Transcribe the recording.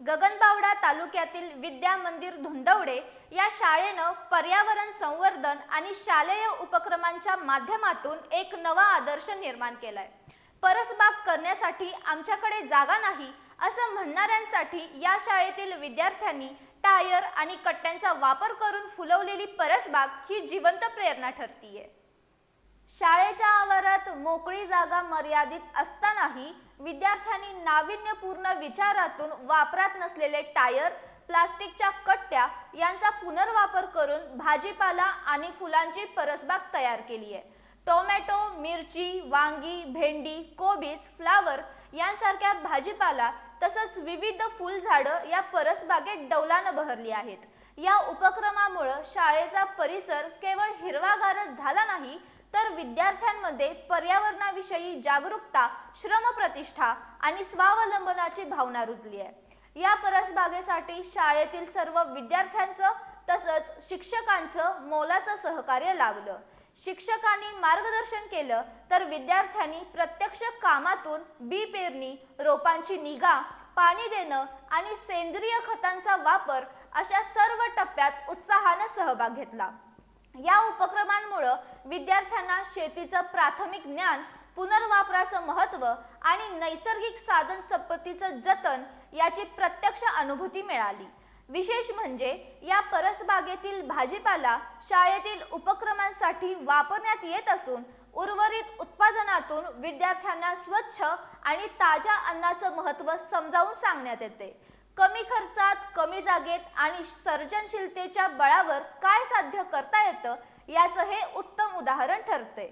गगनबावडा तालुक्यातील विद्या मंदिर धुंदवडे या शाळेनं पर्यावरण संवर्धन आणि शालेय उपक्रमांच्या माध्यमातून एक नवा आदर्श निर्माण केलाय। परसबाग करण्यासाठी आमच्याकडे जागा नाही असं म्हणणाऱ्यांसाठी या शाळेतील विद्यार्थ्यांनी टायर आणि कट्ट्यांचा वापर करून फुलवलेली परसबाग ही जिवंत प्रेरणा ठरतीये। शाळेच्या आवारात मोकळी जागा मर्यादित असतानाही विद्यार्थ्यांनी नाविन्यपूर्ण विचारातून वापरात नसलेले टायर, प्लास्टिकच्या कट्ट्या यांचा पुनर्वापर करून भाजीपाला आणि फुलांची परसबाग तयार केली आहे। टोमॅटो, मिरची, वांगी, भेंडी, कोबीज, फ्लावर यांसारख्या भाजीपाला तसंच विविध फुलझाडं या परसबागेत डौलानं बहरली आहेत। या उपक्रमामुळे शाळेचा परिसर केवळ हिरवागारच झाला नाही तर विद्यार्थ्यांमध्ये पर्यावरणाविषयी जागरूकता, श्रमप्रतिष्ठा आणि स्वावलंबनाची भावना रुजली आहे। या परसबागेसाठी शाळेतील सर्व विद्यार्थ्यांचं तसंच शिक्षकांचं मोलाचं सहकार्य लाभलं। शिक्षकांनी मार्गदर्शन केलं तर विद्यार्थ्यांनी प्रत्यक्ष कामातून बी पेरणी, रोपांची निगा, पाणी देणं आणि सेंद्रिय खतांचा वापर अशा सर्व टप्प्यात उत्साहाने सहभाग घेतला। या उपक्रमांमुळे विद्यार्थ्यांना शेतीचं प्राथमिक ज्ञान, पुनर्वापराचं महत्त्व आणि नैसर्गिक साधन संपत्तीचं जतन याची प्रत्यक्ष अनुभूती मिळाली। विशेष म्हणजे या परसबागेतील भाजीपाला शाळेतील उपक्रमांसाठी वापरण्यात येत असून उर्वरित उत्पादनातून विद्यार्थ्यांना स्वच्छ आणि ताज्या अन्नाचं महत्त्व समजावून सांगण्यात येते। कमी खर्चात, कमी जागेत आणि सर्जनशीलतेच्या बळावर काय साध्य करता येतं याचं हे उत्तम उदाहरण ठरते।